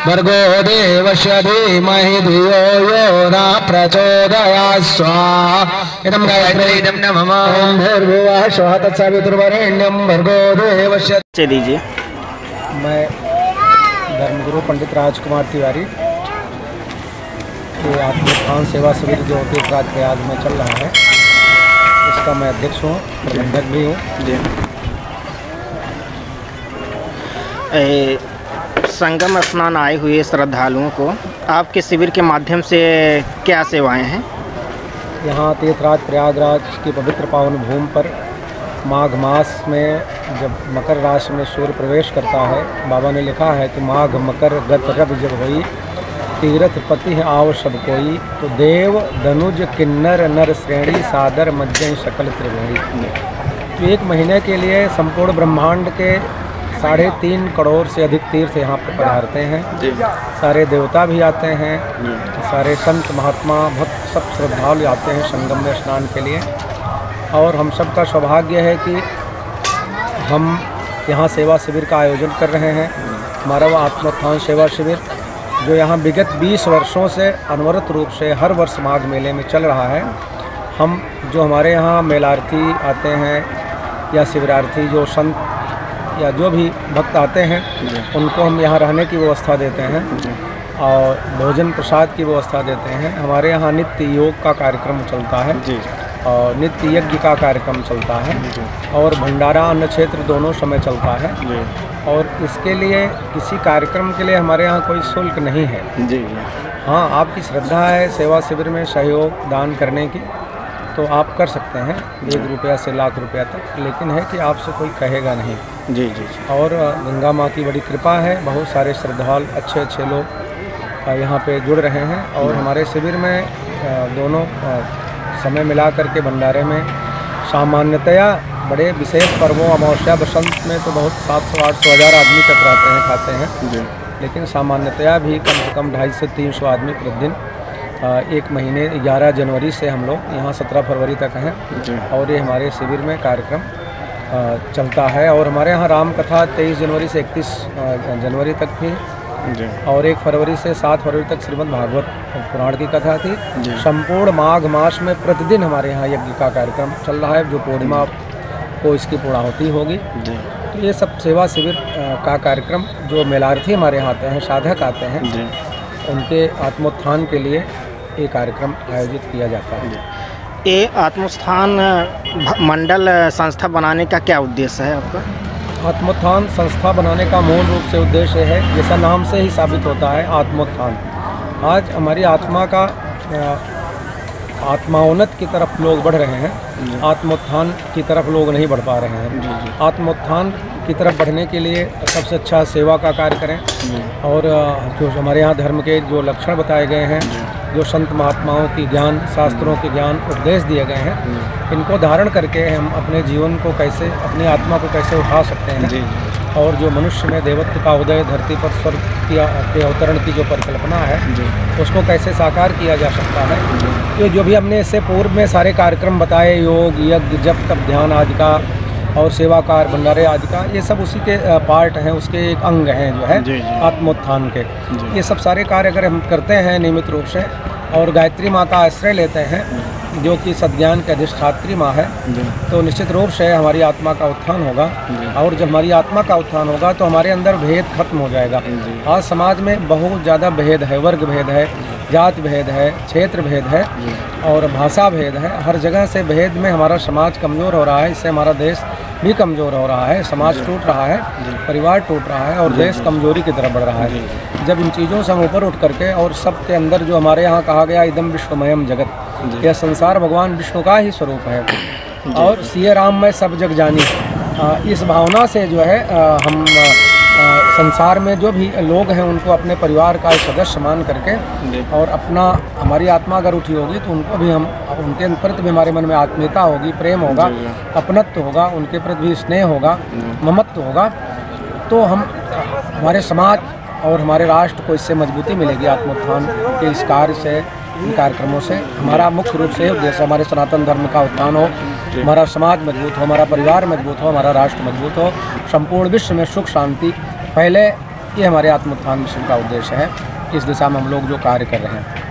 भर्गो देवस्य धीमहि धियो यो न प्रचोदयात् स्वाहा। इदं गायत्री इदं नमः। ओम भूर्भुवः स्वः तत्सवितुर्वरेण्यं भर्गो देवस्य। दीजिए। मैं धर्मगुरु पंडित राजकुमार तिवारी के आत्मोत्थान सेवा शिविर जो तीर्थराज प्रयाग में चल रहा है, इसका मैं अध्यक्ष हूँ, प्रबंधक भी हूँ। संगम स्नान आए हुए श्रद्धालुओं को आपके शिविर के माध्यम से क्या सेवाएं हैं? यहाँ तीर्थराज प्रयागराज की पवित्र पावन भूमि पर माघ मास में जब मकर राशि में सूर्य प्रवेश करता है, बाबा ने लिखा है कि माघ मकर गत रब जब होई, तीर्थ पति आव सब कोई, तो देव धनुज किन्नर नर श्रेणी सादर मज्जन सकल त्रिवेणी। तो एक महीने के लिए संपूर्ण ब्रह्मांड के 3.5 करोड़ से अधिक तीर्थ यहाँ पर पधारते हैं। सारे देवता भी आते हैं, सारे संत महात्मा भक्त सब श्रद्धालु आते हैं संगम में स्नान के लिए। और हम सब का सौभाग्य है कि हम यहाँ सेवा शिविर का आयोजन कर रहे हैं। हमारा वो आत्मोत्थान सेवा शिविर जो यहाँ विगत 20 वर्षों से अनवरत रूप से हर वर्ष माघ मेले में चल रहा है। हम जो हमारे यहाँ मेलार्थी आते हैं या शिविरार्थी जो संत या जो भी भक्त आते हैं, उनको हम यहाँ रहने की व्यवस्था देते हैं और भोजन प्रसाद की व्यवस्था देते हैं। हमारे यहाँ नित्य योग का कार्यक्रम चलता है और नित्य यज्ञ का कार्यक्रम चलता है और भंडारा अन्न क्षेत्र दोनों समय चलता है। और इसके लिए किसी कार्यक्रम के लिए हमारे यहाँ कोई शुल्क नहीं है। हाँ, आपकी श्रद्धा है सेवा शिविर में सहयोग दान करने की तो आप कर सकते हैं 1 रुपया से लाख रुपया तक, लेकिन है कि आपसे कोई कहेगा नहीं। जी। और गंगा माँ की बड़ी कृपा है, बहुत सारे श्रद्धालु अच्छे लोग यहाँ पे जुड़ रहे हैं। और हमारे शिविर में दोनों समय मिला करके भंडारे में सामान्यतया बड़े विशेष पर्वों अमावस्या बसंत में तो बहुत 700-800 हज़ार आदमी तक रहते हैं, खाते हैं। लेकिन सामान्यतया भी कम से कम 250 से 300 आदमी प्रतिदिन एक महीने 11 जनवरी से हम लोग यहाँ 17 फरवरी तक हैं और ये हमारे शिविर में कार्यक्रम चलता है। और हमारे यहाँ राम कथा 23 जनवरी से 31 जनवरी तक थी और 1 फरवरी से 7 फरवरी तक श्रीमद् भागवत पुराण की कथा थी। संपूर्ण माघ मास में प्रतिदिन हमारे यहाँ यज्ञ का कार्यक्रम चल रहा है, जो पूर्णिमा को इसकी पूर्णाहुति होगी। तो ये सब सेवा शिविर का कार्यक्रम जो मेलार्थी हमारे यहाँ आते हैं, साधक आते हैं, उनके आत्मोत्थान के लिए ये कार्यक्रम आयोजित किया जाता है। ये आत्मोत्थान मंडल संस्था बनाने का क्या उद्देश्य है आपका? आत्मोत्थान संस्था बनाने का मूल रूप से उद्देश्य है, जैसा नाम से ही साबित होता है, आत्मोत्थान। आज हमारी आत्मा का आत्माउन्नत की तरफ लोग बढ़ रहे हैं, आत्मोत्थान की तरफ लोग नहीं बढ़ पा रहे हैं। आत्मोत्थान की तरफ बढ़ने के लिए सबसे अच्छा सेवा का कार्य करें और जो हमारे यहाँ धर्म के जो लक्षण बताए गए हैं, जो संत महात्माओं की ज्ञान, शास्त्रों के ज्ञान उपदेश दिए गए हैं, इनको धारण करके हम अपने जीवन को कैसे, अपनी आत्मा को कैसे उठा सकते हैं और जो मनुष्य में देवत्व का उदय, धरती पर स्वर्ग के अवतरण की जो परिकल्पना है, उसको कैसे साकार किया जा सकता है। ये जो भी हमने इससे पूर्व में सारे कार्यक्रम बताए, योग, यज्ञ, जप, तप, ध्यान आदि का और सेवाकार, भंडारे आदि का, ये सब उसी के पार्ट हैं, उसके एक अंग हैं जो है आत्मोत्थान के। ये सब सारे कार्य अगर हम करते हैं नियमित रूप से और गायत्री माँ का आश्रय लेते हैं, जो कि सद्ज्ञान के अधिष्ठात्री माँ है, तो निश्चित रूप से हमारी आत्मा का उत्थान होगा। और जब हमारी आत्मा का उत्थान होगा तो हमारे अंदर भेद खत्म हो जाएगा। आज समाज में बहुत ज़्यादा भेद है, वर्ग भेद है, जाति भेद है, क्षेत्र भेद है और भाषा भेद है। हर जगह से भेद में हमारा समाज कमज़ोर हो रहा है, इससे हमारा देश भी कमज़ोर हो रहा है, समाज टूट रहा है, परिवार टूट रहा है और देश कमज़ोरी की तरफ बढ़ रहा है। जब इन चीज़ों से हम ऊपर उठ करके और सबके अंदर जो हमारे यहाँ कहा गया इदम विश्वमयम जगत, यह संसार भगवान विष्णु का ही स्वरूप है और सिय राम में सब जग जानी, इस भावना से जो है हम संसार में जो भी लोग हैं उनको अपने परिवार का सदस्य मान करके और अपना, हमारी आत्मा अगर उठी होगी तो उनको भी हम, उनके प्रति भी हमारे मन में आत्मीयता होगी, प्रेम होगा, अपनत्व होगा, उनके प्रति भी स्नेह होगा, ममत्व होगा, तो हम, हमारे समाज और हमारे राष्ट्र को इससे मजबूती मिलेगी। आत्मोत्थान के इस कार्य से, इन कार्यक्रमों से हमारा मुख्य रूप से उद्देश्य हमारे सनातन धर्म का उत्थान हो, हमारा समाज मजबूत हो, हमारा परिवार मजबूत हो, हमारा राष्ट्र मजबूत हो, संपूर्ण विश्व में सुख शांति फैले ये हमारे आत्मोत्थान मिशन का उद्देश्य है। इस दिशा में हम लोग जो कार्य कर रहे हैं।